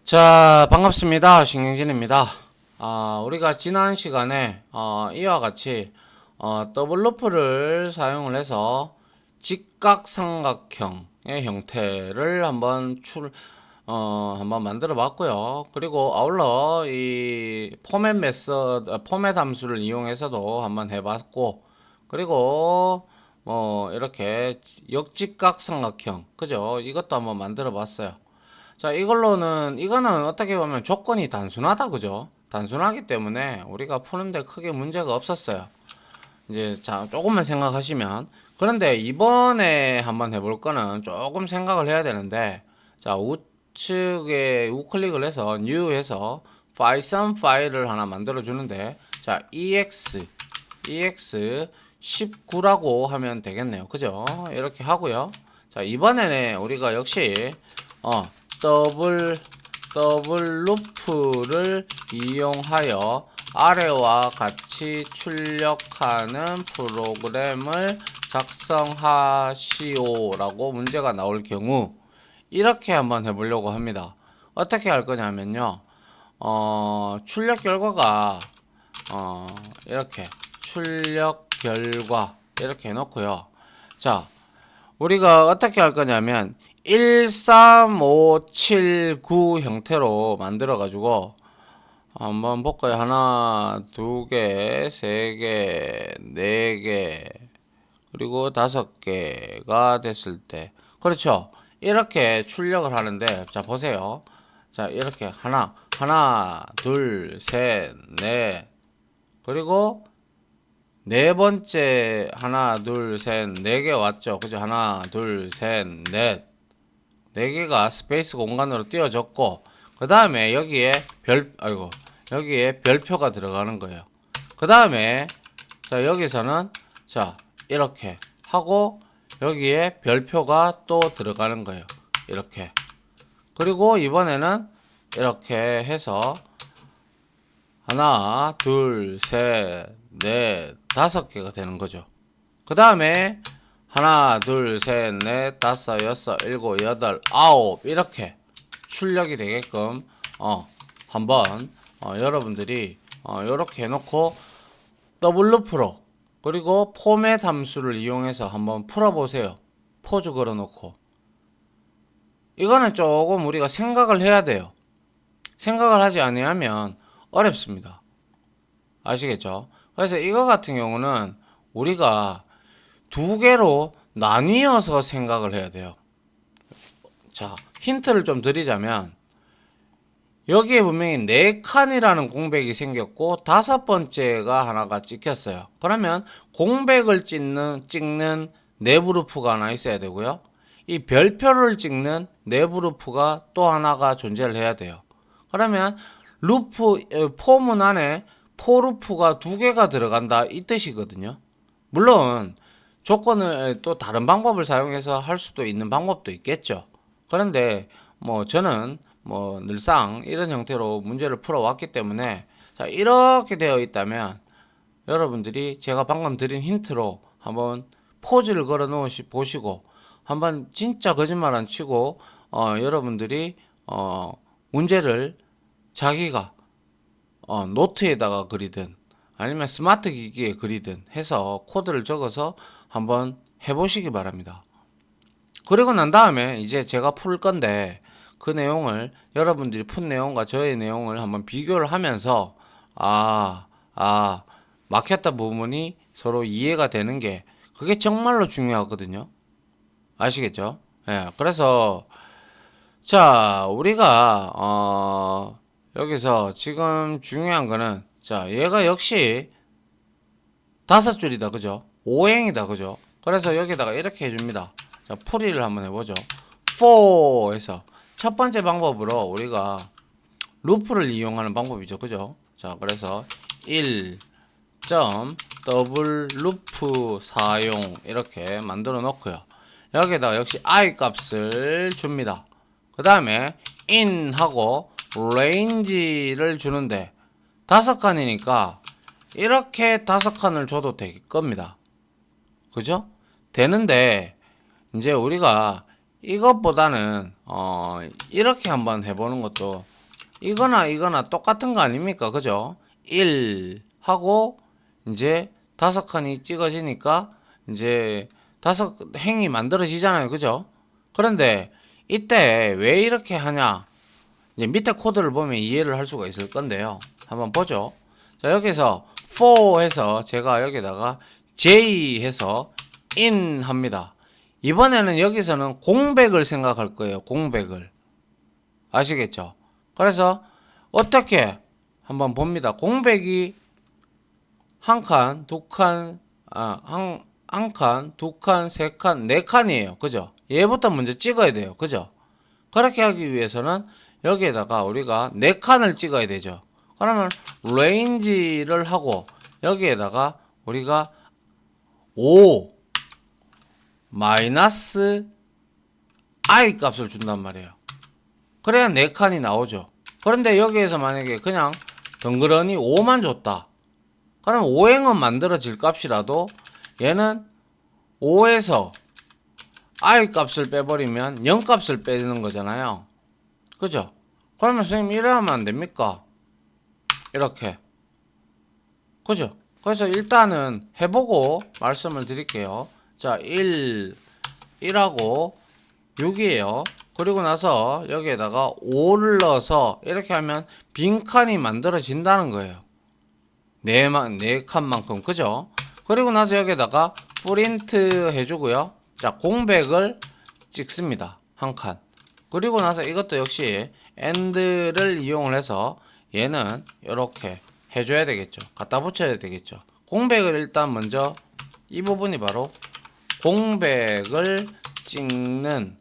자, 반갑습니다. 신경진입니다. 우리가 지난 시간에 이와 같이 더블 루프를 사용을 해서 직각삼각형의 형태를 한번 만들어 봤고요. 그리고 아울러 이 포맷 함수를 이용해서도 한번 해봤고, 그리고 이렇게 역직각삼각형, 그죠? 이것도 한번 만들어 봤어요. 자, 이거는 어떻게 보면 조건이 단순하다, 그죠? 단순하기 때문에 우리가 푸는데 크게 문제가 없었어요. 이제, 자, 조금만 생각하시면. 그런데 이번에 한번 해볼 거는 조금 생각을 해야 되는데, 자, 우측에 우클릭을 해서, New에서 파이썬 파일을 하나 만들어 주는데, 자, EX 19라고 하면 되겠네요. 그죠? 이렇게 하고요. 자, 이번에는 우리가 역시, 더블 루프를 이용하여 아래와 같이 출력하는 프로그램을 작성하시오라고 문제가 나올 경우 이렇게 한번 해보려고 합니다. 어떻게 할 거냐면요. 출력 결과가 이렇게 출력 결과 이렇게 해놓고요. 자, 우리가 어떻게 할 거냐면 13579 형태로 만들어 가지고 한번 볼까요? 하나, 두 개, 세 개, 네 개, 그리고 다섯 개가 됐을 때, 그렇죠? 이렇게 출력을 하는데, 자, 보세요. 자, 이렇게 하나, 둘, 셋, 넷, 그리고 네 번째 하나, 둘, 셋, 네 개 왔죠? 그죠? 하나, 둘, 셋, 넷. 네 개가 스페이스 공간으로 띄워졌고, 그 다음에 여기에 별표가 들어가는 거예요. 그 다음에, 자, 여기서는, 자, 이렇게 하고, 여기에 별표가 또 들어가는 거예요. 이렇게. 그리고 이번에는 이렇게 해서, 하나, 둘, 셋, 넷, 다섯 개가 되는 거죠. 그 다음에, 하나, 둘, 셋, 넷, 다섯, 여섯, 일곱, 여덟, 아홉 이렇게 출력이 되게끔 한번 여러분들이 이렇게 해놓고 더블 루프로 그리고 포맷 함수를 이용해서 한번 풀어보세요. 포즈 걸어놓고 이거는 조금 우리가 생각을 해야 돼요. 생각을 하지 아니하면 어렵습니다. 아시겠죠? 그래서 이거 같은 경우는 우리가 두 개로 나뉘어서 생각을 해야 돼요. 자, 힌트를 좀 드리자면 여기에 분명히 4칸이라는 공백이 생겼고 다섯 번째가 하나가 찍혔어요. 그러면 공백을 찍는 내부 루프가 하나 있어야 되고요. 이 별표를 찍는 내부 루프가 또 하나가 존재를 해야 돼요. 그러면 포문 안에 포루프가 두 개가 들어간다 이 뜻이거든요. 물론 조건을 또 다른 방법을 사용해서 할 수도 있는 방법도 있겠죠. 그런데 저는 늘상 이런 형태로 문제를 풀어왔기 때문에 자, 이렇게 되어 있다면 여러분들이 제가 방금 드린 힌트로 한번 포즈를 걸어 보시고 한번 진짜 거짓말 안 치고 여러분들이 문제를 자기가 노트에다가 그리든 아니면 스마트 기기에 그리든 해서 코드를 적어서 한번 해보시기 바랍니다. 그리고 난 다음에 이제 제가 풀 건데 그 내용을 여러분들이 푼 내용과 저의 내용을 한번 비교를 하면서 막혔던 부분이 서로 이해가 되는 게 그게 정말로 중요하거든요. 아시겠죠? 예, 그래서 자, 우리가 여기서 지금 중요한 거는 자, 얘가 역시 다섯 줄이다, 그죠? 오행이다, 그죠? 그래서 여기다가 이렇게 해줍니다. 자, 풀이를 한번 해보죠. for 해서 첫 번째 방법으로 우리가 루프를 이용하는 방법이죠, 그죠? 자, 그래서 1. 더블 루프 사용 이렇게 만들어 놓고요. 여기다가 역시 i 값을 줍니다. 그 다음에 in 하고 range를 주는데 다섯 칸이니까 이렇게 다섯 칸을 줘도 될 겁니다. 그죠? 되는데 이제 우리가 이것보다는 이렇게 한번 해보는 것도 이거나 이거나 똑같은 거 아닙니까? 그죠? 1 하고 이제 5칸이 찍어지니까 이제 5행이 만들어지잖아요. 그죠? 그런데 이때 왜 이렇게 하냐? 이제 밑에 코드를 보면 이해를 할 수가 있을 건데요. 한번 보죠. 자, 여기서 for 해서 제가 여기다가 j 해서 in 합니다. 이번에는 여기서는 공백을 생각할 거예요. 공백을. 아시겠죠? 그래서 어떻게 한번 봅니다. 공백이 한 칸, 두 칸, 한 칸, 두 칸, 세 칸, 네 칸이에요. 그죠? 얘부터 먼저 찍어야 돼요. 그죠? 그렇게 하기 위해서는 여기에다가 우리가 네 칸을 찍어야 되죠. 그러면 range를 하고 여기에다가 우리가 5 마이너스 i 값을 준단 말이에요. 그래야 네 칸이 나오죠. 그런데 여기에서 만약에 그냥 덩그러니 5만 줬다. 그럼 5행은 만들어질 값이라도 얘는 5에서 i 값을 빼버리면 0 값을 빼는 거잖아요. 그죠? 그러면 선생님 이래 하면 안 됩니까? 이렇게. 그죠? 그래서 일단은 해보고 말씀을 드릴게요. 자, 1하고 6이에요. 그리고 나서 여기에다가 5를 넣어서 이렇게 하면 빈칸이 만들어진다는 거예요. 네 칸만큼. 그죠? 그리고 나서 여기에다가 프린트 해주고요. 자, 공백을 찍습니다. 한 칸. 그리고 나서 이것도 역시 AND를 이용을 해서 얘는 이렇게 해줘야 되겠죠. 갖다 붙여야 되겠죠. 공백을 일단 먼저 이 부분이 바로 공백을 찍는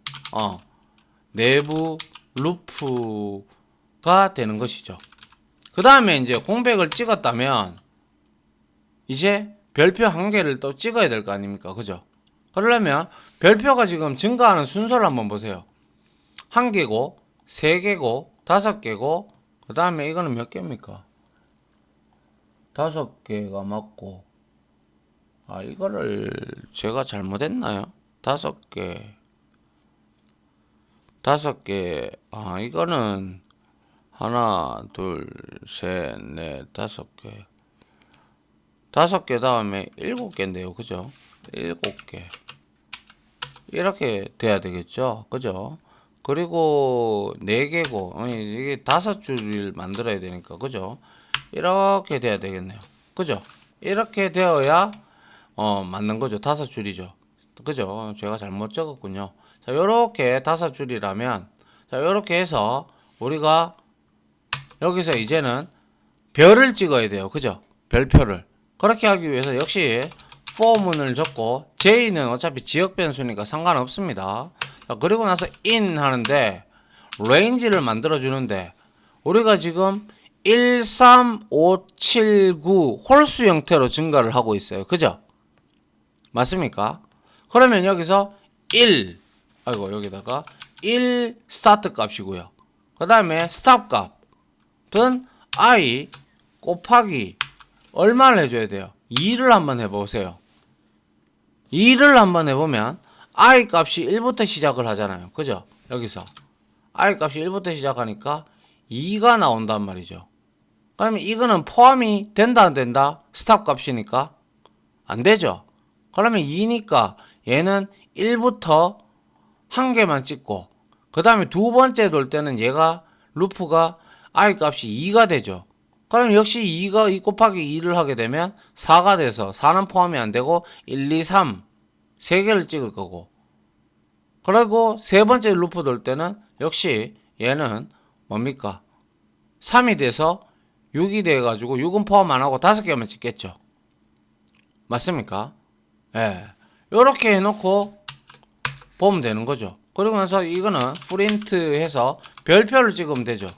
내부 루프가 되는 것이죠. 그 다음에 이제 공백을 찍었다면 이제 별표 한 개를 또 찍어야 될 거 아닙니까? 그죠? 그러려면 별표가 지금 증가하는 순서를 한번 보세요. 한 개고, 세 개고, 5개고, 그 다음에 이거는 몇 개입니까? 5개가 맞고, 이거를 제가 잘못했나요? 5개, 이거는 하나, 둘, 셋, 넷, 5개. 5개 다음에 7개인데요. 그죠? 7개. 이렇게 돼야 되겠죠. 그죠? 그리고 4개고, 이게 5줄을 만들어야 되니까. 그죠? 이렇게 돼야 되겠네요. 그죠? 이렇게 되어야, 맞는 거죠. 5줄이죠. 그죠? 제가 잘못 적었군요. 자, 요렇게 5줄이라면, 자, 요렇게 해서 우리가 여기서 이제는 별을 찍어야 돼요. 그죠? 별표를. 그렇게 하기 위해서 역시 for문을 적고 j는 어차피 지역 변수니까 상관없습니다. 자, 그리고 나서 in 하는데 range를 만들어 주는데 우리가 지금 1, 3, 5, 7, 9 홀수 형태로 증가를 하고 있어요. 그죠? 맞습니까? 그러면 여기서 1 여기다가 1 스타트 값이고요. 그 다음에 스탑 값은 i 곱하기 얼마를 해줘야 돼요? 2를 한번 해보세요. 2를 한번 해보면 i 값이 1부터 시작을 하잖아요. 그죠? 여기서 i 값이 1부터 시작하니까 2가 나온단 말이죠. 그러면 이거는 포함이 된다 안 된다? 스탑 값이니까 안 되죠. 그러면 2니까 얘는 1부터 한 개만 찍고 그 다음에 두 번째 돌 때는 얘가 루프가 i 값이 2가 되죠. 그럼 역시 2가 2 곱하기 2를 하게 되면 4가 돼서 4는 포함이 안 되고 1, 2, 3 3개를 찍을 거고, 그리고 세 번째 루프 돌 때는 역시 얘는 뭡니까? 3이 돼서 6이 돼 가지고 6은 포함 안 하고 5개만 찍겠죠. 맞습니까? 예. 요렇게 해놓고 보면 되는 거죠. 그리고 나서 이거는 프린트 해서 별표를 찍으면 되죠.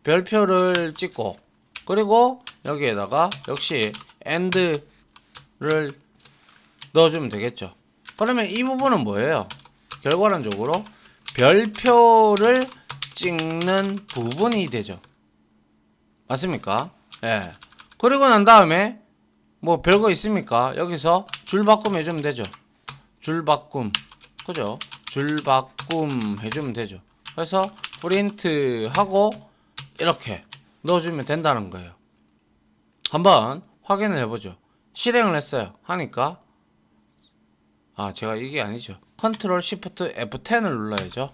별표를 찍고, 그리고 여기에다가 역시 AND를 넣어주면 되겠죠. 그러면 이 부분은 뭐예요? 결과론적으로 별표를 찍는 부분이 되죠. 맞습니까? 예. 그리고 난 다음에 뭐 별거 있습니까? 여기서 줄 바꿈 해주면 되죠. 줄 바꿈. 그죠? 줄 바꿈 해주면 되죠. 그래서 프린트 하고 이렇게 넣어주면 된다는 거예요. 한번 확인을 해보죠. 실행을 했어요. 하니까 제가 이게 아니죠. 컨트롤 시프트 F10을 눌러야죠.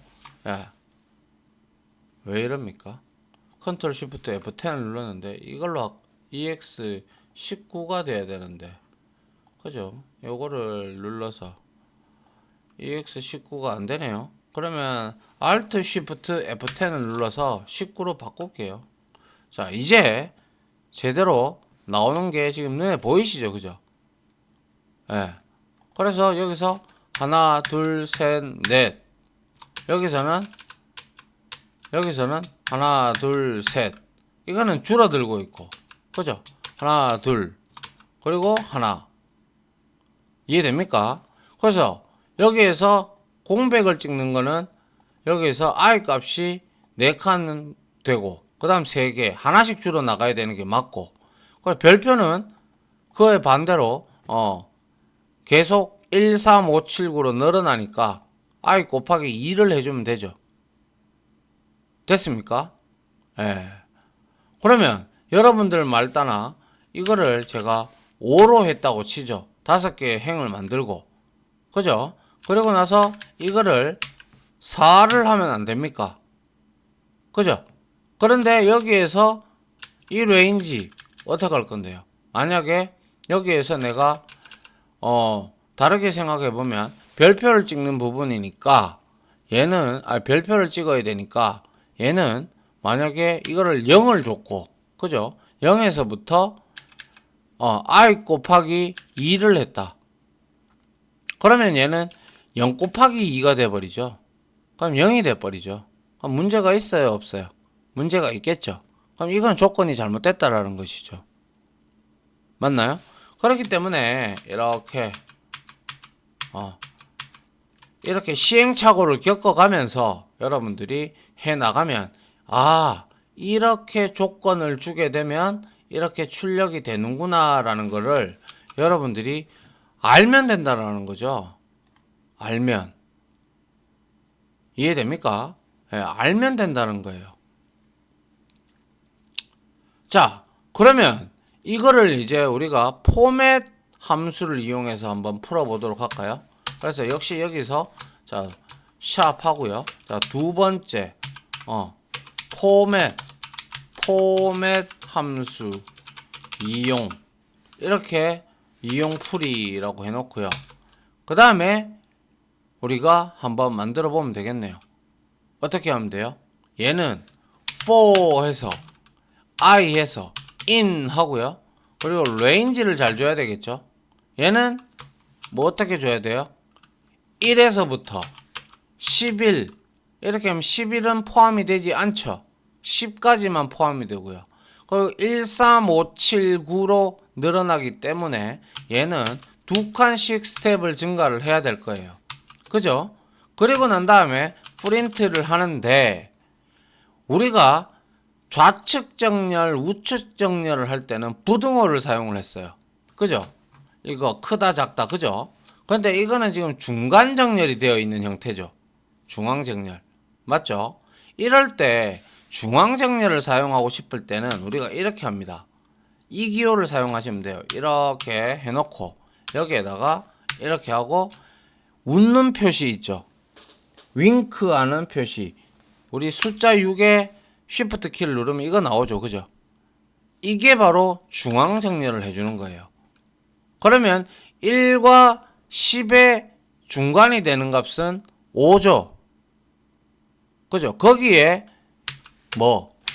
예. 왜 이럽니까? 컨트롤 시프트 F10을 눌렀는데 이걸로 EX19가 돼야 되는데 그죠? 요거를 눌러서 EX19가 안 되네요. 그러면 Alt Shift F10을 눌러서 19로 바꿀게요. 자, 이제 제대로 나오는 게 지금 눈에 보이시죠? 그죠? 예. 그래서 여기서 하나, 둘, 셋, 넷. 여기서는 하나, 둘, 셋. 이거는 줄어들고 있고. 그죠? 하나, 둘. 그리고 하나. 이해됩니까? 그래서 여기에서 공백을 찍는 거는 여기에서 I 값이 4칸 되고 그 다음 3개 하나씩 줄어 나가야 되는 게 맞고 별표는 그에 반대로 계속 1, 3, 5, 7, 9로 늘어나니까 I 곱하기 2를 해주면 되죠. 됐습니까? 예. 그러면 여러분들 말 따나 이거를 제가 5로 했다고 치죠. 5개의 행을 만들고 그죠? 그리고 나서 이거를 4를 하면 안 됩니까? 그죠? 그런데 여기에서 이 레인지 어떻게 할 건데요? 만약에 여기에서 내가 다르게 생각해 보면 별표를 찍는 부분이니까 얘는 별표를 찍어야 되니까 얘는 만약에 이거를 0을 줬고 그죠? 0에서부터 I 곱하기 2를 했다. 그러면 얘는 0 곱하기 2가 돼버리죠. 그럼 0이 돼버리죠. 그럼 문제가 있어요? 없어요? 문제가 있겠죠. 그럼 이건 조건이 잘못됐다라는 것이죠. 맞나요? 그렇기 때문에 이렇게 시행착오를 겪어가면서 여러분들이 해나가면 이렇게 조건을 주게 되면 이렇게 출력이 되는구나 라는 거를 여러분들이 알면 된다라는 거죠. 알면. 이해됩니까? 예, 알면 된다는 거예요. 자, 그러면 이거를 이제 우리가 포맷 함수를 이용해서 한번 풀어보도록 할까요? 그래서 역시 여기서 자, 샵 하고요. 자, 두 번째 포맷 함수 이용 이렇게 이용 풀이라고 해놓고요. 그 다음에 우리가 한번 만들어 보면 되겠네요. 어떻게 하면 돼요? 얘는 for 해서 I 해서 in 하고요. 그리고 range를 잘 줘야 되겠죠. 얘는 뭐 어떻게 줘야 돼요? 1에서부터 11 이렇게 하면 11은 포함이 되지 않죠. 10까지만 포함이 되고요. 그리고 1, 3, 5, 7, 9로 늘어나기 때문에 얘는 2칸씩 스텝을 증가를 해야 될 거예요. 그죠? 그리고 난 다음에 프린트를 하는데 우리가 좌측 정렬, 우측 정렬을 할 때는 부등호를 사용을 했어요. 그죠? 이거 크다 작다 그죠? 근데 이거는 지금 중간 정렬이 되어 있는 형태죠. 중앙 정렬. 맞죠? 이럴 때 중앙 정렬을 사용하고 싶을 때는 우리가 이렇게 합니다. 이 기호를 사용하시면 돼요. 이렇게 해놓고 여기에다가 이렇게 하고 웃는 표시 있죠. 윙크하는 표시. 우리 숫자 6에 쉬프트 키를 누르면 이거 나오죠. 그죠? 이게 바로 중앙 정렬을 해주는 거예요. 그러면 1과 10의 중간이 되는 값은 5죠. 그죠? 거기에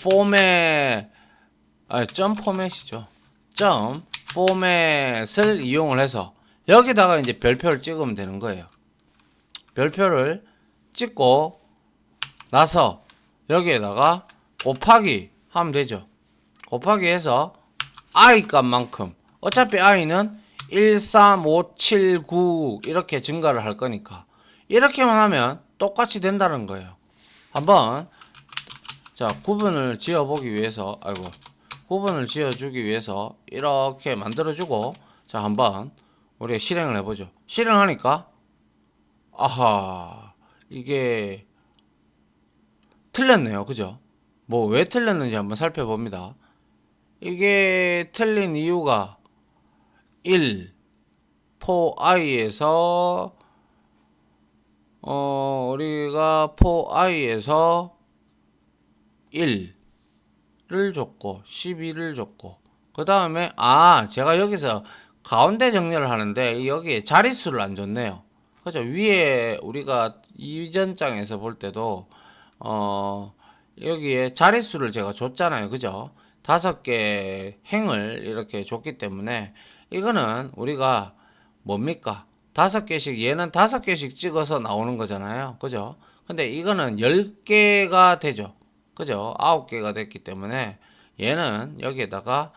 포맷 점 포맷이죠. 점 포맷을 이용을 해서 여기다가 이제 별표를 찍으면 되는 거예요. 별표를 찍고 나서 여기에다가 곱하기 하면 되죠. 곱하기 해서 I 값만큼 어차피 I는 1, 3, 5, 7, 9 이렇게 증가를 할 거니까 이렇게만 하면 똑같이 된다는 거예요. 한번 자 구분을 지어 보기 위해서 구분을 지어 주기 위해서 이렇게 만들어 주고 자 한번 우리가 실행을 해보죠. 실행하니까 이게 틀렸네요. 그죠? 뭐 왜 틀렸는지 한번 살펴봅니다. 이게 틀린 이유가 1, for i에서 우리가 for i에서 1를 줬고 12를 줬고 그 다음에 제가 여기서 가운데 정렬을 하는데 여기에 자릿수를 안 줬네요. 그죠? 위에 우리가 이전 장에서 볼 때도 여기에 자릿수를 제가 줬잖아요. 그죠? 5개 행을 이렇게 줬기 때문에 이거는 우리가 뭡니까? 5개씩 얘는 5개씩 찍어서 나오는 거잖아요. 그죠? 근데 이거는 10개가 되죠. 그죠? 9개가 됐기 때문에 얘는 여기에다가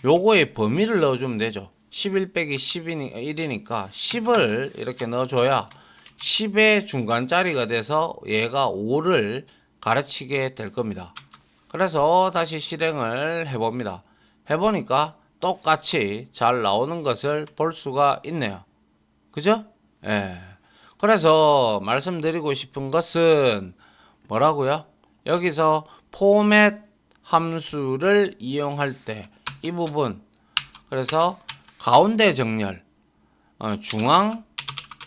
요거의 범위를 넣어주면 되죠. 11 빼기 1이니까 10을 이렇게 넣어줘야 10의 중간짜리가 돼서 얘가 5를 가르치게 될 겁니다. 그래서 다시 실행을 해봅니다. 해보니까 똑같이 잘 나오는 것을 볼 수가 있네요. 그죠? 예. 그래서 말씀드리고 싶은 것은 뭐라고요? 여기서 포맷 함수를 이용할 때 이 부분, 그래서 가운데 정렬, 중앙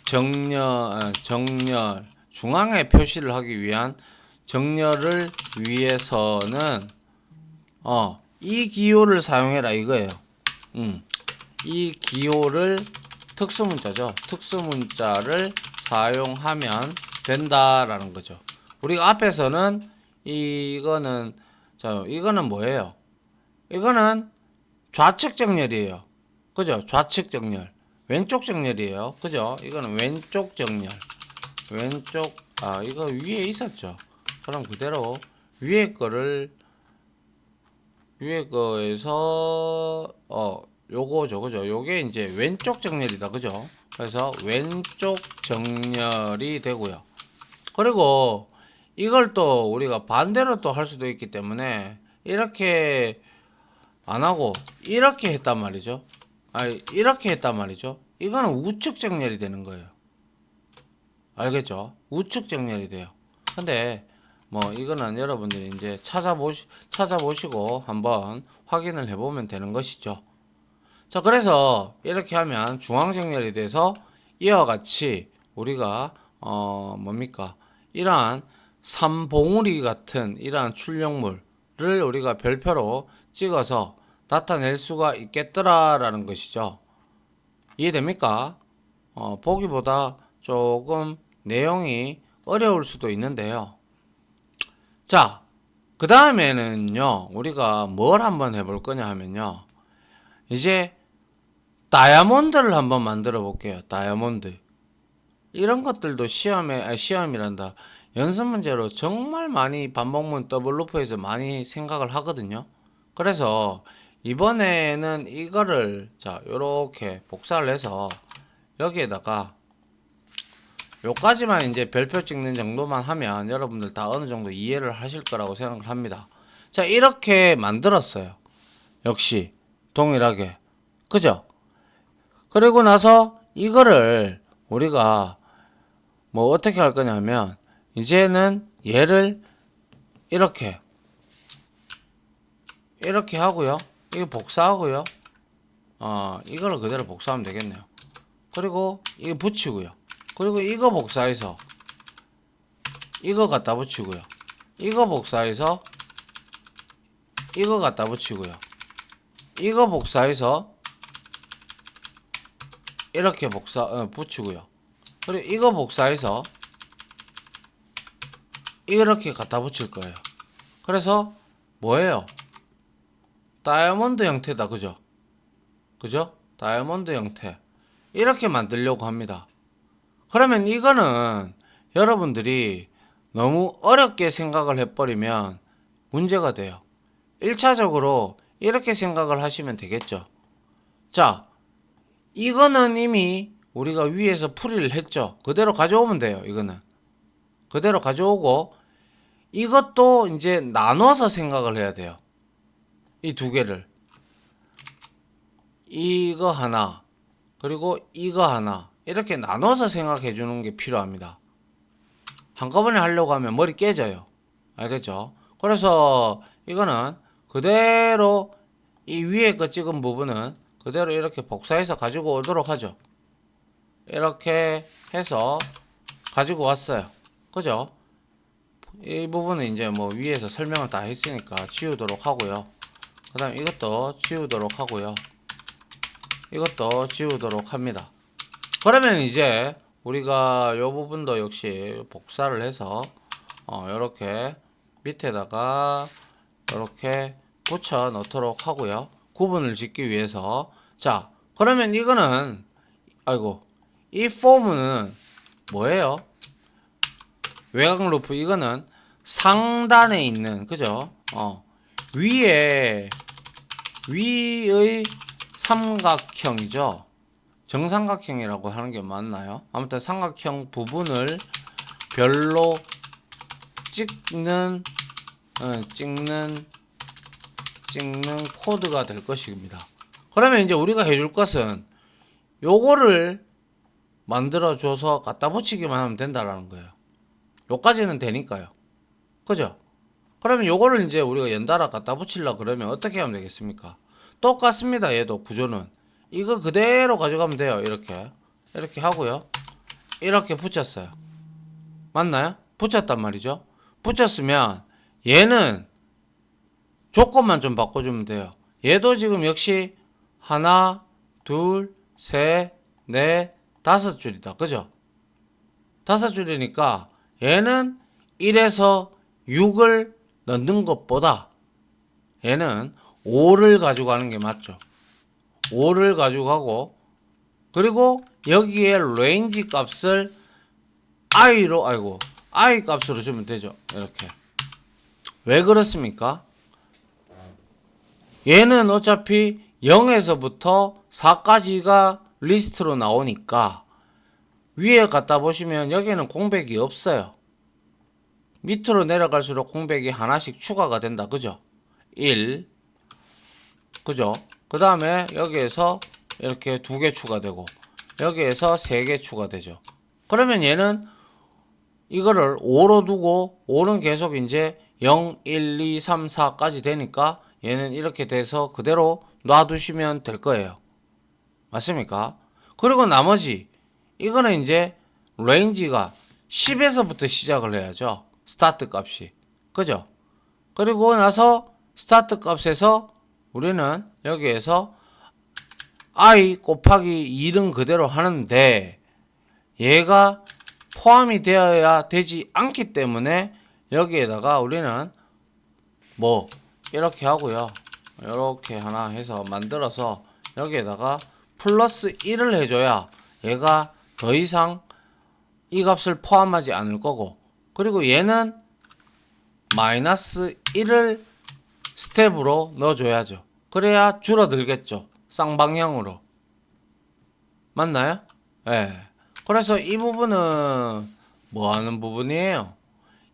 정렬, 중앙에 표시를 하기 위한 정렬을 위해서는 이 기호를 사용해라 이거예요. 이 기호를 특수문자죠. 특수문자를 사용하면 된다라는 거죠. 우리가 앞에서는 이거는 뭐예요? 이거는 좌측 정렬이에요. 그죠? 좌측 정렬. 왼쪽 정렬이에요. 그죠? 이거는 왼쪽 정렬. 이거 위에 있었죠. 그럼 그대로 위에 거에서 요거죠. 그죠? 요게 이제 왼쪽 정렬이다. 그죠? 그래서 왼쪽 정렬이 되고요. 그리고 이걸 또 우리가 반대로 또 할 수도 있기 때문에 이렇게 안 하고 이렇게 했단 말이죠. 이렇게 했단 말이죠. 이거는 우측 정렬이 되는 거예요. 알겠죠? 우측 정렬이 돼요. 근데 뭐 이거는 여러분들이 이제 찾아보시고 한번 확인을 해보면 되는 것이죠. 자, 그래서 이렇게 하면 중앙 정렬이 돼서 이와 같이 우리가 뭡니까? 이러한 삼봉우리 같은 이러한 출력물을 우리가 별표로 찍어서 나타낼 수가 있겠더라라는 것이죠. 이해됩니까? 보기보다 조금 내용이 어려울 수도 있는데요. 자, 그 다음에는요, 우리가 뭘 한번 해볼 거냐 하면요, 이제 다이아몬드를 한번 만들어 볼게요. 다이아몬드. 이런 것들도 시험이란다. 연습 문제로 정말 많이 반복문 더블 루프에서 많이 생각을 하거든요. 그래서 이번에는 이거를 요렇게 복사를 해서 여기에다가 요까지만 이제 별표 찍는 정도만 하면 여러분들 다 어느 정도 이해를 하실 거라고 생각을 합니다. 자, 이렇게 만들었어요. 역시 동일하게. 그죠? 그리고 나서 이거를 우리가 뭐 어떻게 할 거냐면 이제는 얘를 이렇게 하고요. 이거 복사하고요. 이거를 그대로 복사하면 되겠네요. 그리고 이거 붙이고요. 그리고 이거 복사해서 이거 갖다 붙이고요. 이거 복사해서 이거 갖다 붙이고요. 이거 복사해서 이렇게 붙이고요. 그리고 이거 복사해서 이렇게 갖다 붙일 거예요. 그래서 뭐예요? 다이아몬드 형태다. 그죠? 그죠? 다이아몬드 형태. 이렇게 만들려고 합니다. 그러면 이거는 여러분들이 너무 어렵게 생각을 해버리면 문제가 돼요. 1차적으로 이렇게 생각을 하시면 되겠죠. 자, 이거는 이미 우리가 위에서 풀이를 했죠. 그대로 가져오면 돼요. 이거는 그대로 가져오고 이것도 이제 나눠서 생각을 해야 돼요. 이 두 개를 이거 하나 그리고 이거 하나 이렇게 나눠서 생각해 주는 게 필요합니다. 한꺼번에 하려고 하면 머리 깨져요. 알겠죠? 그래서 이거는 그대로 이 위에 거 찍은 부분은 그대로 이렇게 복사해서 가지고 오도록 하죠. 이렇게 해서 가지고 왔어요. 그죠? 이 부분은 이제 뭐 위에서 설명을 다 했으니까 지우도록 하고요. 그 다음 이것도 지우도록 하고요. 이것도 지우도록 합니다. 그러면 이제 우리가 이 부분도 역시 복사를 해서 이렇게 밑에다가 이렇게 붙여 넣도록 하고요. 구분을 짓기 위해서. 자, 그러면 이거는 아이고, 이 폼은 뭐예요? 외곽 루프 이거는 상단에 있는, 그죠? 위의 삼각형이죠. 정삼각형이라고 하는 게 맞나요? 아무튼 삼각형 부분을 별로 찍는 코드가 될 것입니다. 그러면 이제 우리가 해줄 것은 요거를 만들어 줘서 갖다 붙이기만 하면 된다라는 거예요. 요까지는 되니까요. 그죠? 그러면 요거를 이제 우리가 연달아 갖다 붙이려고 그러면 어떻게 하면 되겠습니까? 똑같습니다. 얘도 구조는 이거 그대로 가져가면 돼요. 이렇게 하고요. 이렇게 붙였어요. 맞나요? 붙였단 말이죠. 붙였으면 얘는 조건만 좀 바꿔주면 돼요. 얘도 지금 역시 하나, 둘, 셋, 넷, 5줄이다. 그죠? 5줄이니까 얘는 1에서 6을 넣는 것보다 얘는 5를 가지고 가는 게 맞죠. 5를 가지고 가고, 그리고 여기에 레인지 값을 i 값으로 주면 되죠. 이렇게. 왜 그렇습니까? 얘는 어차피 0에서부터 4까지가 리스트로 나오니까 위에 갖다 보시면 여기에는 공백이 없어요. 밑으로 내려갈수록 공백이 하나씩 추가가 된다. 그죠? 1. 그죠? 그 다음에 여기에서 이렇게 2개 추가되고 여기에서 3개 추가되죠. 그러면 얘는 이거를 5로 두고 5는 계속 이제 0, 1, 2, 3, 4까지 되니까 얘는 이렇게 돼서 그대로 놔두시면 될 거예요. 맞습니까? 그리고 나머지 이거는 이제 레인지가 10에서부터 시작을 해야죠. 스타트 값이. 그죠? 그리고 나서 스타트 값에서 우리는 여기에서 i 곱하기 1은 그대로 하는데 얘가 포함이 되어야 되지 않기 때문에 여기에다가 우리는 뭐 이렇게 하고요. 이렇게 하나 해서 만들어서 여기에다가 플러스 1을 해줘야 얘가 더 이상 이 값을 포함하지 않을 거고, 그리고 얘는 마이너스 1을 스텝으로 넣어줘야죠. 그래야 줄어들겠죠. 쌍방향으로. 맞나요? 예. 그래서 이 부분은 뭐 하는 부분이에요?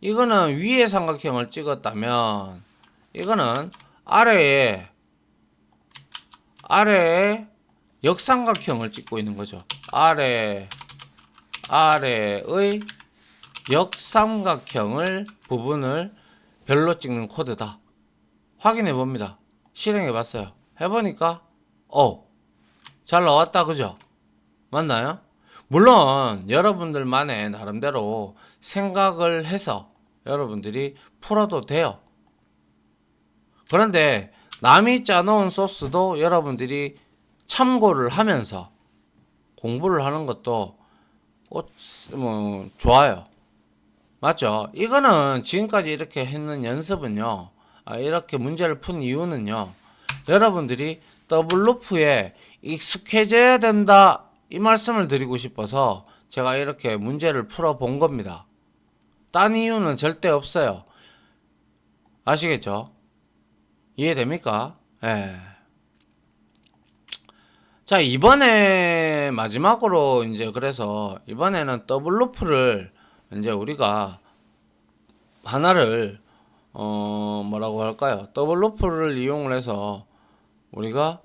이거는 위에 삼각형을 찍었다면 이거는 아래에 역삼각형을 찍고 있는 거죠. 아래의 역삼각형을 부분을 별로 찍는 코드다. 확인해 봅니다. 실행해 봤어요. 해보니까 잘 나왔다. 그죠? 맞나요? 물론 여러분들만의 나름대로 생각을 해서 여러분들이 풀어도 돼요. 그런데 남이 짜놓은 소스도 여러분들이 참고를 하면서 공부를 하는 것도 뭐 좋아요. 맞죠? 이거는 지금까지 이렇게 했는 연습은요, 이렇게 문제를 푼 이유는요, 여러분들이 더블 루프에 익숙해져야 된다, 이 말씀을 드리고 싶어서 제가 이렇게 문제를 풀어 본 겁니다. 딴 이유는 절대 없어요. 아시겠죠? 이해됩니까? 예. 자, 이번에 마지막으로 이제 그래서 이번에는 더블 루프를 이제 우리가 하나를 뭐라고 할까요? 더블 루프를 이용을 해서 우리가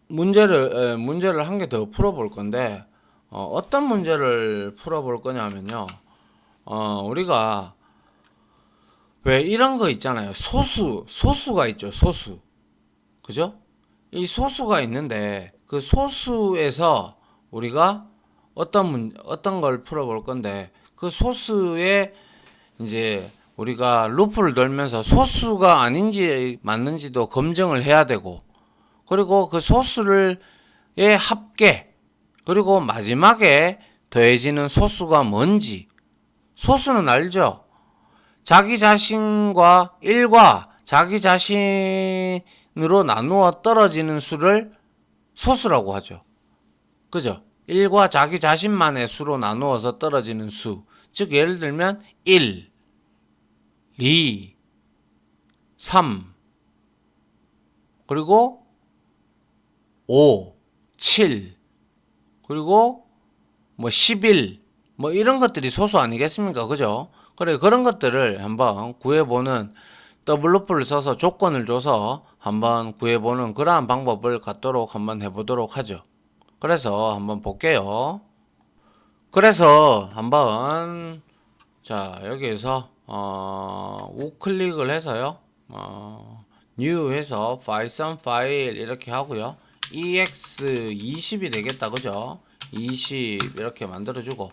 문제를 한 개 더 풀어볼 건데, 어떤 문제를 풀어볼 거냐면요, 우리가 왜 이런 거 있잖아요. 소수가 있죠. 소수. 그죠? 이 소수가 있는데 그 소수에서 우리가 어떤 걸 풀어볼 건데 그 소수에 이제 우리가 루프를 돌면서 소수가 아닌지 맞는지도 검증을 해야 되고 그리고 그 소수의 합계 그리고 마지막에 더해지는 소수가 뭔지 소수는 알죠? 자기 자신과 1과 자기 자신으로 나누어 떨어지는 수를 소수라고 하죠. 그죠? 1과 자기 자신만의 수로 나누어서 떨어지는 수. 즉 예를 들면 1, 2, 3 그리고 5, 7 그리고 뭐 11 뭐 이런 것들이 소수 아니겠습니까? 그죠? 그래 그런 것들을 한번 구해보는 더블 루프를 써서 조건을 줘서 한번 구해보는 그러한 방법을 갖도록 한번 해보도록 하죠. 그래서 한번 볼게요. 그래서 한번 자 여기에서 우클릭을 해서요. new 해서 파이썬 파일 이렇게 하고요. ex20이 되겠다. 그죠? 20 이렇게 만들어주고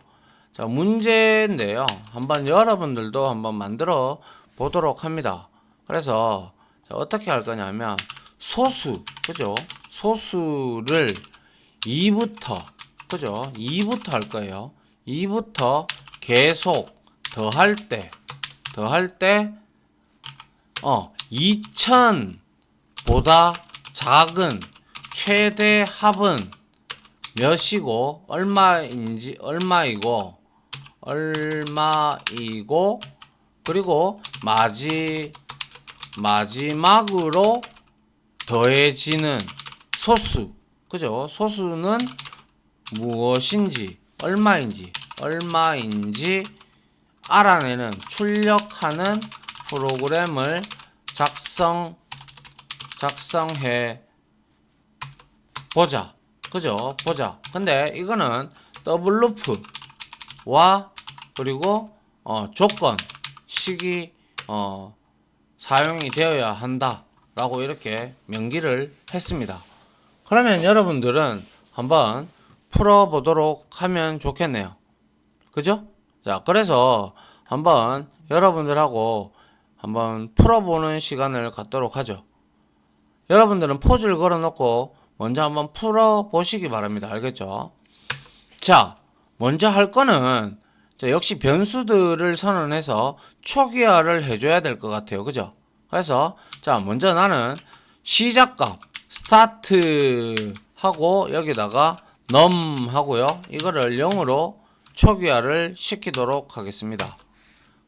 자 문제인데요. 한번 여러분들도 한번 만들어 보도록 합니다. 그래서 자, 어떻게 할 거냐면 소수 그죠? 소수를 2부터 그죠? 2부터 할 거예요. 2부터 계속 더할 때 2000보다 작은 최대 합은 몇이고 얼마이고 그리고 마지막으로 더해지는 소수 그죠? 소수는 무엇인지 얼마인지 알아내는 출력하는 프로그램을 작성해 보자. 그죠? 보자. 근데 이거는 더블 루프와 그리고 조건 식이 사용이 되어야 한다 라고 이렇게 명기를 했습니다. 그러면 여러분들은 한번 풀어보도록 하면 좋겠네요. 그죠? 자, 그래서 한번 여러분들하고 한번 풀어보는 시간을 갖도록 하죠. 여러분들은 포즈를 걸어놓고 먼저 한번 풀어보시기 바랍니다. 알겠죠? 자, 먼저 할 거는 자, 역시 변수들을 선언해서 초기화를 해줘야 될 것 같아요. 그죠? 그래서 자, 먼저 나는 시작값 스타트 하고 여기다가 num 하고요. 이거를 0으로 초기화를 시키도록 하겠습니다.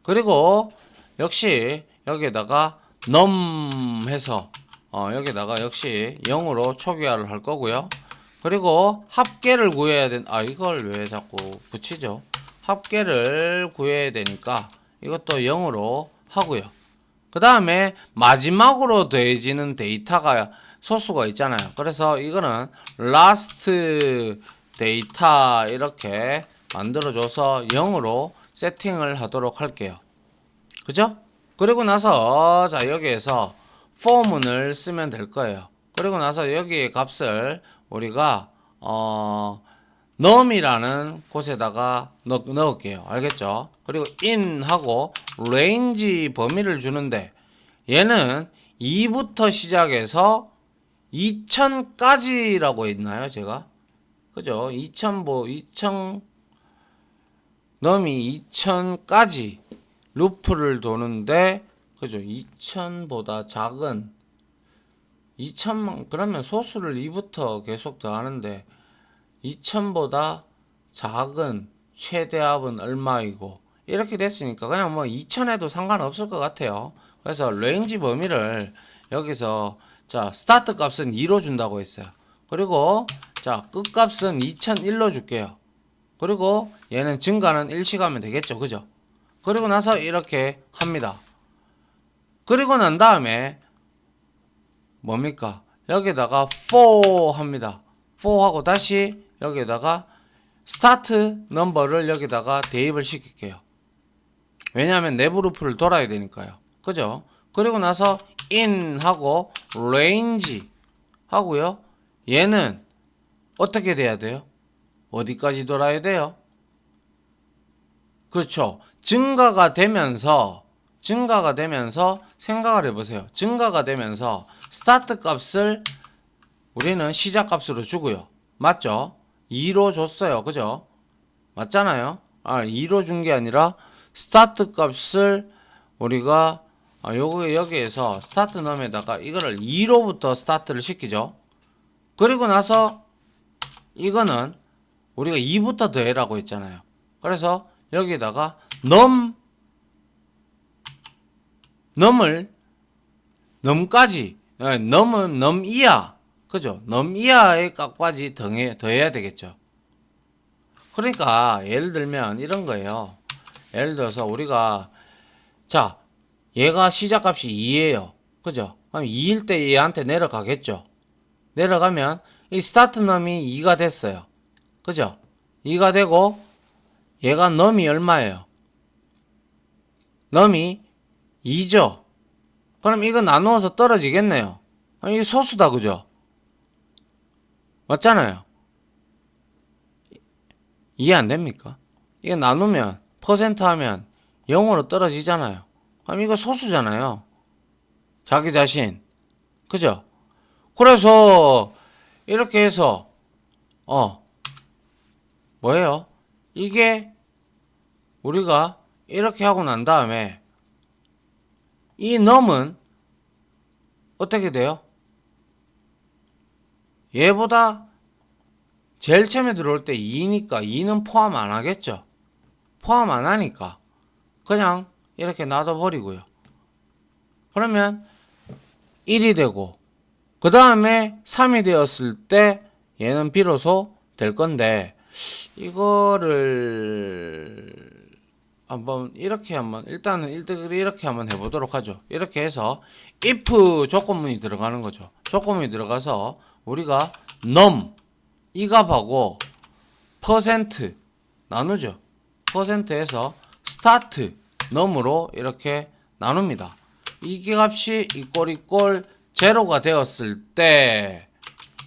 그리고 역시 여기에다가 num 해서 여기다가 역시 0으로 초기화를 할 거고요. 그리고 합계를 구해야 이걸 왜 자꾸 붙이죠? 합계를 구해야 되니까 이것도 0으로 하고요. 그 다음에 마지막으로 더해지는 데이터가 소수가 있잖아요. 그래서 이거는 last 데이터 이렇게 만들어줘서 0으로 세팅을 하도록 할게요. 그죠? 그리고 나서 자 여기에서 for문을 쓰면 될 거예요. 그리고 나서 여기에 값을 우리가 num이라는 곳에다가 넣을게요. 알겠죠? 그리고 in 하고 range 범위를 주는데 얘는 2부터 시작해서 2000까지라고 했나요? 제가? 그죠? 2000 num이 2000까지 루프를 도는데 그죠? 2000보다 작은 2000만 그러면 소수를 2부터 계속 더하는데 2000보다 작은 최대합은 얼마이고 이렇게 됐으니까 그냥 뭐 2000에도 상관없을 것 같아요. 그래서 레인지 범위를 여기서 자 스타트 값은 2로 준다고 했어요. 그리고 자 끝값은 2001로 줄게요. 그리고 얘는 증가는 일시가면 되겠죠. 그죠? 그리고 나서 이렇게 합니다. 그리고 난 다음에 뭡니까? 여기다가 for 합니다. for 하고 다시 여기다가 스타트 넘버를 여기다가 대입을 시킬게요. 왜냐하면 내부 루프를 돌아야 되니까요. 그죠? 그리고 나서 in 하고 range 하고요. 얘는 어떻게 돼야 돼요? 어디까지 돌아야 돼요? 그렇죠. 증가가 되면서 생각을 해보세요. 증가가 되면서 스타트 값을 우리는 시작 값으로 주고요. 맞죠? 2로 줬어요. 그죠? 맞잖아요. 2로 준 게 아니라 스타트 값을 우리가 여기에서 스타트 놈에다가 이거를 2로부터 스타트를 시키죠. 그리고 나서 이거는 우리가 2부터 더해라고 했잖아요. 그래서 여기에다가 넘을 넘까지 넘은 이하 그죠? 넘 이하의 값까지 더해야 되겠죠. 그러니까 예를 들면 이런 거예요. 예를 들어서 우리가 자 얘가 시작값이 2예요. 그죠? 그럼 2일 때 얘한테 내려가겠죠. 내려가면 이 스타트 넘이 2가 됐어요. 그죠? 2가 되고 얘가 넘이 얼마예요? 넘이 2죠. 그럼 이거 나누어서 떨어지겠네요. 이게 소수다 그죠? 맞잖아요. 이해 안 됩니까? 이거 나누면 퍼센트 하면 0으로 떨어지잖아요. 그럼 이거 소수잖아요. 자기 자신. 그죠? 그래서 이렇게 해서 뭐예요? 이게 우리가 이렇게 하고 난 다음에 이 넘은 어떻게 돼요? 얘보다 제일 처음에 들어올 때 2니까 2는 포함 안 하겠죠? 포함 안 하니까 그냥 이렇게 놔둬버리고요. 그러면 1이 되고 그 다음에 3이 되었을 때 얘는 비로소 될 건데 이거를 한번 일단은 이렇게 한번 해보도록 하죠. 이렇게 해서 if 조건문이 들어가는 거죠. 조건문이 들어가서 우리가 이 값하고 퍼센트 나누죠. 퍼센트에서 스타트 넘으로 이렇게 나눕니다. 이게 값이 이꼴 제로가 되었을 때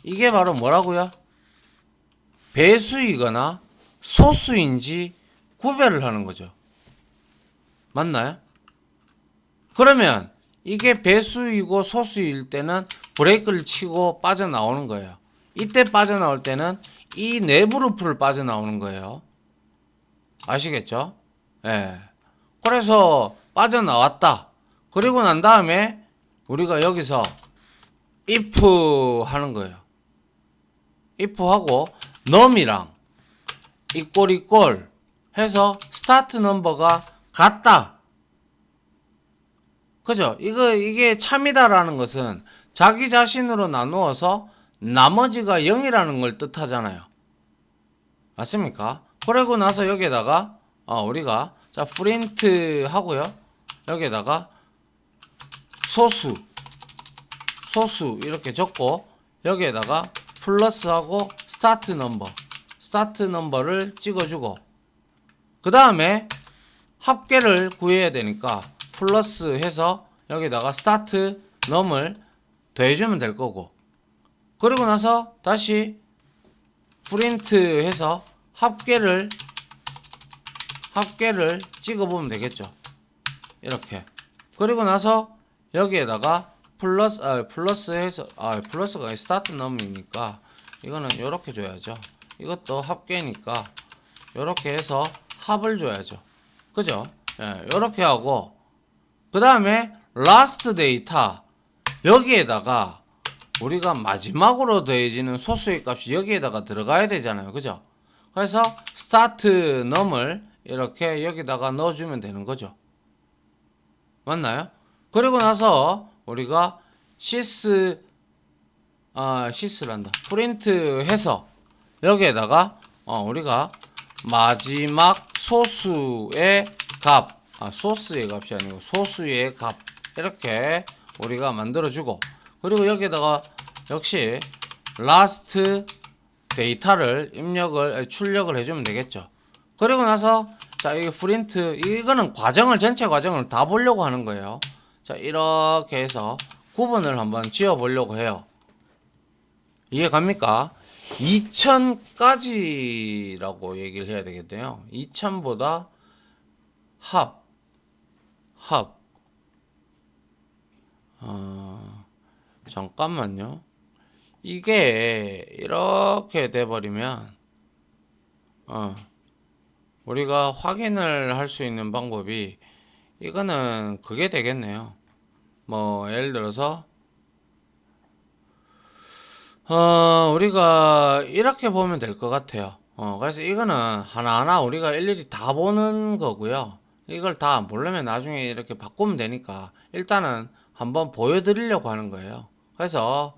이게 바로 뭐라고요? 배수이거나 소수인지 구별을 하는 거죠. 맞나요? 그러면 이게 배수이고 소수일 때는 브레이크를 치고 빠져나오는 거예요. 이때 빠져나올 때는 이 내부 루프를 빠져나오는 거예요. 아시겠죠? 예. 그래서 빠져나왔다. 그리고 난 다음에 우리가 여기서 if 하는 거예요. if 하고 num이랑 이꼴 해서 스타트 넘버가 같다. 그죠? 이게 참이다라는 것은 자기 자신으로 나누어서 나머지가 0이라는 걸 뜻하잖아요. 맞습니까? 그러고 나서 여기에다가 우리가 자 프린트 하고요. 여기에다가 소수 이렇게 적고 여기에다가 플러스하고 스타트 넘버를 찍어주고 그 다음에 합계를 구해야 되니까 플러스 해서 여기다가 스타트 넘을 더해주면 될 거고 그리고 나서 다시 프린트 해서 합계를 찍어보면 되겠죠. 이렇게 그리고 나서 여기에다가 플러스 해서 플러스가 스타트 넘이니까 이거는 이렇게 줘야죠. 이것도 합계니까 이렇게 해서 합을 줘야죠. 그죠? 예, 이렇게 하고 그 다음에 last data 여기에다가 우리가 마지막으로 더해지는 소수의 값이 여기에다가 들어가야 되잖아요. 그죠? 그래서 start num을 이렇게 여기다가 넣어주면 되는 거죠. 맞나요? 그리고 나서 우리가 sys란다. 프린트 해서 여기에다가 우리가 마지막 소수의 값 소스의 값이 아니고 소수의 값 이렇게 우리가 만들어주고 그리고 여기에다가 역시 last 데이터를 출력을 해주면 되겠죠. 그리고 나서 자, 이 프린트 이거는 전체 과정을 다 보려고 하는 거예요. 자, 이렇게 해서 구분을 한번 지어 보려고 해요. 이해 갑니까? 2000까지라고 얘기를 해야 되겠네요. 2000보다 합. 잠깐만요. 이게 이렇게 돼버리면 우리가 확인을 할 수 있는 방법이 이거는 그게 되겠네요. 뭐 예를 들어서 우리가 이렇게 보면 될 것 같아요. 그래서 이거는 하나하나 우리가 일일이 다 보는 거고요. 이걸 다 모르면 나중에 이렇게 바꾸면 되니까 일단은 한번 보여드리려고 하는 거예요. 그래서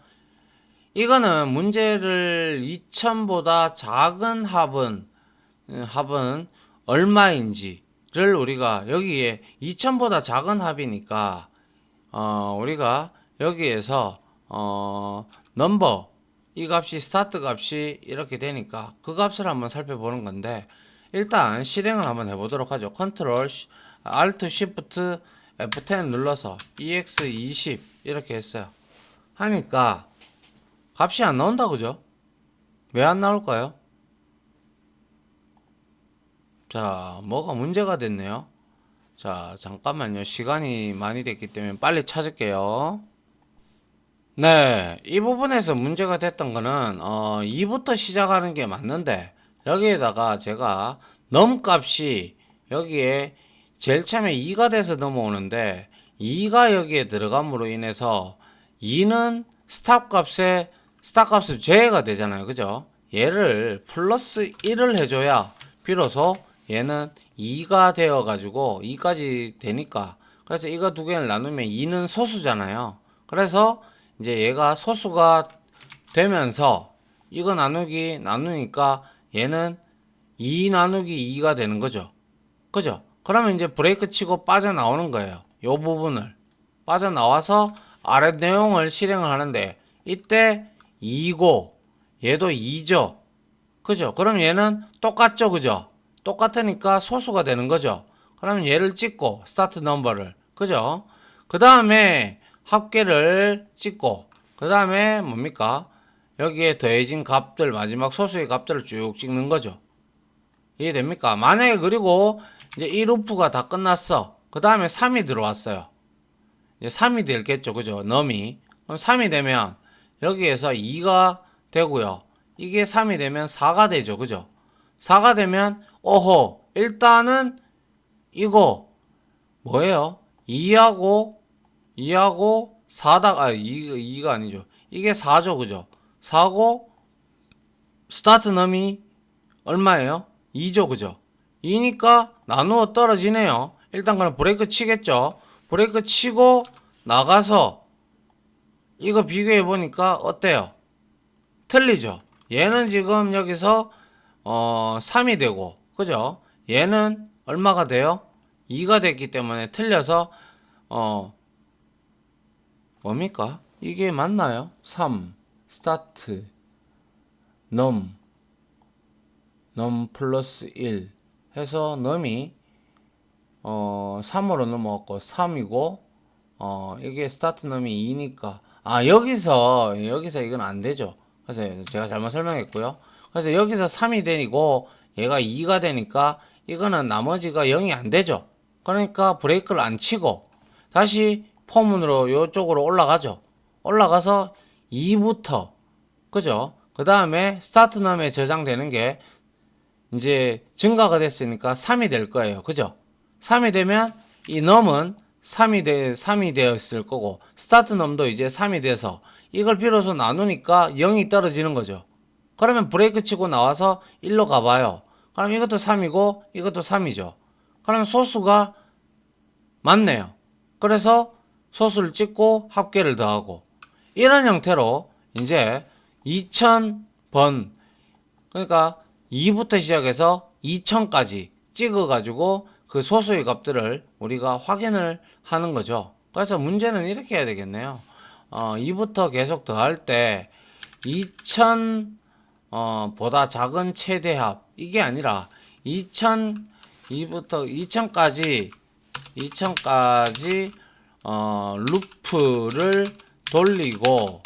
이거는 문제를 2000보다 작은 합은 얼마인지를 우리가 여기에 2000보다 작은 합이니까 우리가 여기에서 넘버 이 값이 스타트 값이 이렇게 되니까 그 값을 한번 살펴보는 건데 일단 실행을 한번 해보도록 하죠. 컨트롤 Alt Shift F10 눌러서 EX20 이렇게 했어요. 하니까 값이 안 나온다 그죠? 왜 안 나올까요? 자, 뭐가 문제가 됐네요. 자, 잠깐만요. 시간이 많이 됐기 때문에 빨리 찾을게요. 네, 이 부분에서 문제가 됐던 거는 2부터 시작하는 게 맞는데 여기에다가 제가 넘값이 여기에 제일 처음에 2가 돼서 넘어오는데 2가 여기에 들어감으로 인해서 2는 스탑값을 제외가 되잖아요. 그죠? 얘를 플러스 1을 해줘야 비로소 얘는 2가 되어 가지고 2까지 되니까 그래서 이거 두 개를 나누면 2는 소수잖아요. 그래서 이제 얘가 소수가 되면서 이거 나누니까 얘는 2 나누기 2가 되는 거죠. 그죠? 그러면 이제 브레이크 치고 빠져나오는 거예요. 요 부분을 빠져나와서 아래 내용을 실행을 하는데 이때 2고 얘도 2죠. 그죠? 그럼 얘는 똑같죠. 그죠? 똑같으니까 소수가 되는 거죠. 그러면 얘를 찍고 스타트 넘버를 그죠? 그 다음에 합계를 찍고 그 다음에 뭡니까? 여기에 더해진 값들 마지막 소수의 값들을 쭉 찍는 거죠. 이해됩니까? 만약에 그리고 이제 이 루프가 다 끝났어. 그 다음에 3이 들어왔어요. 이제 3이 되겠죠. 그죠? 넘이. 그럼 3이 되면 여기에서 2가 되고요. 이게 3이 되면 4가 되죠. 그죠? 4가 되면 오호 일단은 이거 뭐예요? 2하고 4다 2가 아니죠. 이게 4죠. 그죠? 4고 스타트 넘이 얼마예요? 2죠. 그죠? 2니까 나누어 떨어지네요. 일단 그럼 브레이크 치겠죠. 브레이크 치고 나가서 이거 비교해 보니까 어때요? 틀리죠. 얘는 지금 여기서 3이 되고 그죠? 얘는 얼마가 돼요? 2가 됐기 때문에 틀려서 뭡니까? 이게 맞나요? 3 스타트 넘 플러스 1 해서 넘이 3으로 넘어갔고 3이고 이게 스타트 넘이 2니까 여기서 이건 안 되죠. 그래서 제가 잘못 설명했고요. 그래서 여기서 3이 되고 얘가 2가 되니까 이거는 나머지가 0이 안 되죠. 그러니까 브레이크를 안 치고 다시 포문으로 이쪽으로 올라가죠. 올라가서 2부터 그죠? 그 다음에 스타트 넘에 저장되는 게 이제 증가가 됐으니까 3이 될 거예요. 그죠? 3이 되면 이 넘은 3이 되었을 거고 스타트 넘도 이제 3이 돼서 이걸 비로소 나누니까 0이 떨어지는 거죠. 그러면 브레이크 치고 나와서 1로 가봐요. 그럼 이것도 3이고 이것도 3이죠. 그러면 소수가 맞네요. 그래서 소수를 찍고 합계를 더하고 이런 형태로 이제 2000번 그러니까 2부터 시작해서 2000까지 찍어가지고 그 소수의 값들을 우리가 확인을 하는 거죠. 그래서 문제는 이렇게 해야 되겠네요. 2부터 계속 더할 때 2000 보다 작은 최대합 이게 아니라 2부터 2000까지 루프를 돌리고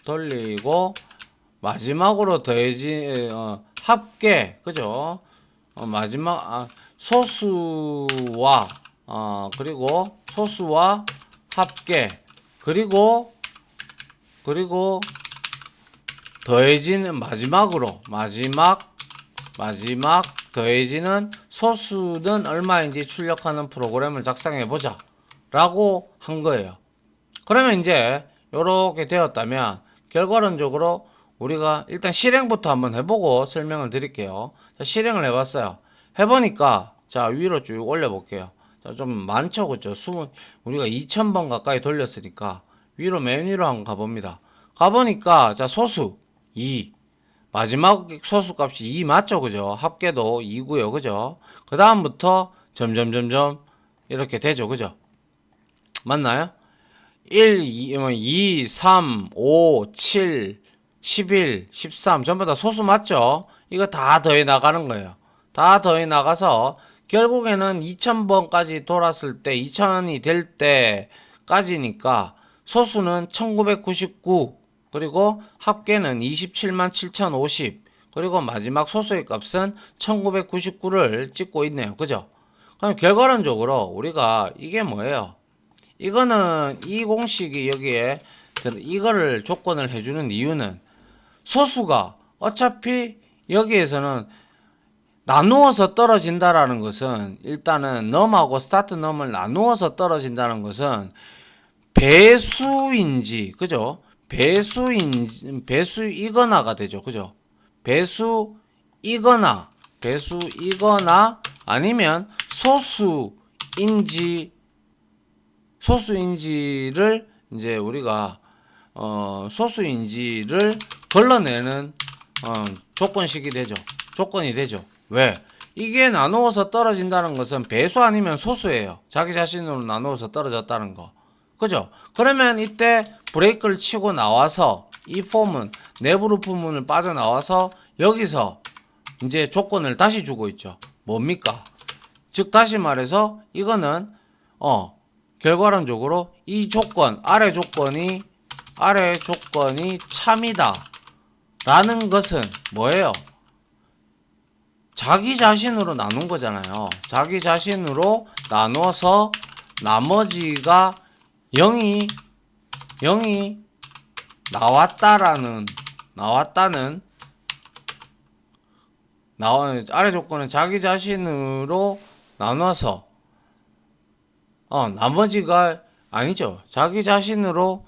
돌리고 마지막으로 더해진 합계, 그죠? 마지막 소수와 그리고 소수와 합계, 그리고 더해지는 마지막 더해지는 소수는 얼마인지 출력하는 프로그램을 작성해 보자 라고 한 거예요. 그러면 이제 이렇게 되었다면 결과론적으로 우리가 일단 실행부터 한번 해보고 설명을 드릴게요. 자, 실행을 해봤어요. 해보니까 자, 위로 쭉 올려볼게요. 자, 좀 많죠, 그죠? 우리가 2000번 가까이 돌렸으니까 위로 맨 위로 한번 가봅니다. 가보니까 자, 소수 2, 마지막 소수 값이 2 맞죠, 그죠? 합계도 2고요, 그죠? 그 다음부터 점점점점 이렇게 되죠, 그죠? 맞나요? 1, 2, 3, 5, 7, 11, 13 전부 다 소수 맞죠? 이거 다 더해 나가는 거예요. 다 더해 나가서 결국에는 2000번까지 돌았을 때 2000이 될 때까지니까 소수는 1999 그리고 합계는 27만 7050 그리고 마지막 소수의 값은 1999를 찍고 있네요. 그죠? 그럼 결과론적으로 우리가 이게 뭐예요? 이거는 이 공식이 여기에 이거를 조건을 해주는 이유는 소수가 어차피 여기에서는 나누어서 떨어진다라는 것은 일단은 넘하고 스타트 넘을 나누어서 떨어진다는 것은 배수인지 그죠? 배수이거나가 되죠. 그죠? 배수이거나 아니면 소수인지를 이제 우리가 소수인지를 걸러내는 조건식이 되죠. 조건이 되죠. 왜? 이게 나누어서 떨어진다는 것은 배수 아니면 소수예요. 자기 자신으로 나누어서 떨어졌다는 거. 그죠? 그러면 이때 브레이크를 치고 나와서 이 폼은 내부 루프문을 빠져나와서 여기서 이제 조건을 다시 주고 있죠. 뭡니까? 즉 다시 말해서 이거는 결과론적으로 이 조건 아래 조건이 참이다 라는 것은 뭐예요? 자기 자신으로 나눈 거잖아요. 자기 자신으로 나눠서 나머지가 0이 아래 조건은 자기 자신으로 나눠서 나머지가 아니죠. 자기 자신으로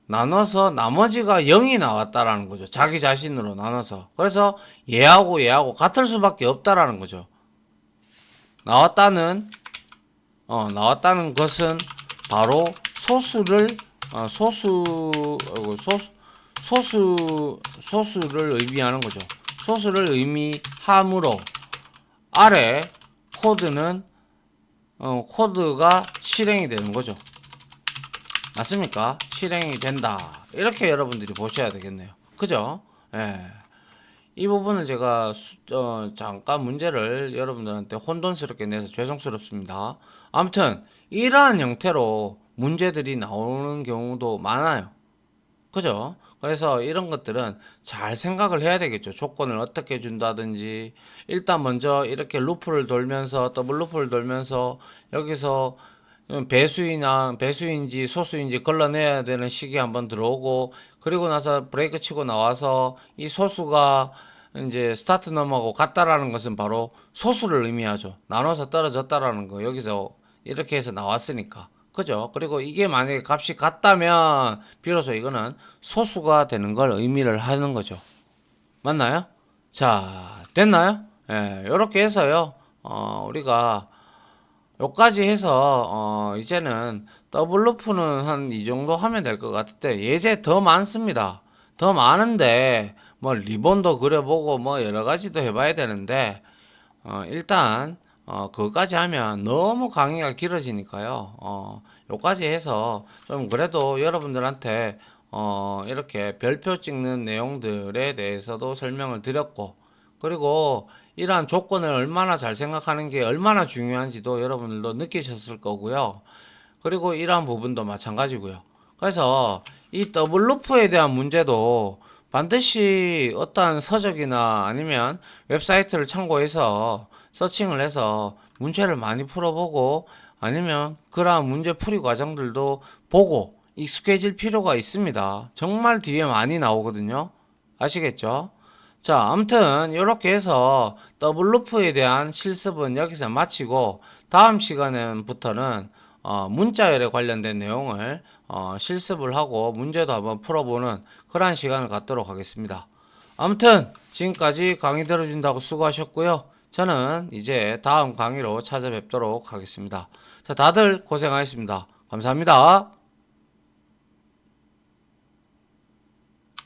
나눠서 나머지가 0이 나왔다라는 거죠. 자기 자신으로 나눠서. 그래서 얘하고 같을 수밖에 없다라는 거죠. 나왔다는 것은 바로 소수를 의미하는 거죠. 소수를 의미하므로 아래 코드는 코드가 실행이 되는 거죠. 맞습니까? 실행이 된다. 이렇게 여러분들이 보셔야 되겠네요. 그죠? 예. 이 부분을 제가 잠깐 문제를 여러분들한테 혼돈스럽게 내서 죄송스럽습니다. 아무튼 이러한 형태로 문제들이 나오는 경우도 많아요. 그죠? 그래서 이런 것들은 잘 생각을 해야 되겠죠. 조건을 어떻게 준다든지 일단 먼저 이렇게 루프를 돌면서 더블 루프를 돌면서 여기서 배수인지 소수인지 걸러내야 되는 시기 한번 들어오고 그리고 나서 브레이크 치고 나와서 이 소수가 이제 스타트 넘어가고 같다라는 것은 바로 소수를 의미하죠. 나눠서 떨어졌다라는 거 여기서 이렇게 해서 나왔으니까. 그죠? 그리고 이게 만약에 값이 같다면 비로소 이거는 소수가 되는 걸 의미를 하는 거죠. 맞나요? 자, 됐나요? 예, 요렇게 해서요. 우리가 요까지 해서 이제는 더블 루프는 한 이 정도 하면 될 것 같은데 예제 더 많습니다. 더 많은데 뭐 리본도 그려보고 뭐 여러 가지도 해봐야 되는데 일단 그거까지 하면 너무 강의가 길어지니까요. 요까지 해서 좀 그래도 여러분들한테 이렇게 별표 찍는 내용들에 대해서도 설명을 드렸고 그리고 이러한 조건을 얼마나 잘 생각하는 게 얼마나 중요한지도 여러분들도 느끼셨을 거고요. 그리고 이러한 부분도 마찬가지고요. 그래서 이 더블 루프에 대한 문제도 반드시 어떠한 서적이나 아니면 웹사이트를 참고해서 서칭을 해서 문제를 많이 풀어보고 아니면 그러한 문제 풀이 과정들도 보고 익숙해질 필요가 있습니다. 정말 뒤에 많이 나오거든요. 아시겠죠? 자, 아무튼 이렇게 해서 더블 루프에 대한 실습은 여기서 마치고 다음 시간부터는 문자열에 관련된 내용을 실습을 하고 문제도 한번 풀어보는 그러한 시간을 갖도록 하겠습니다. 아무튼 지금까지 강의 들어준다고 수고하셨고요. 저는 이제 다음 강의로 찾아뵙도록 하겠습니다. 자, 다들 고생하셨습니다. 감사합니다.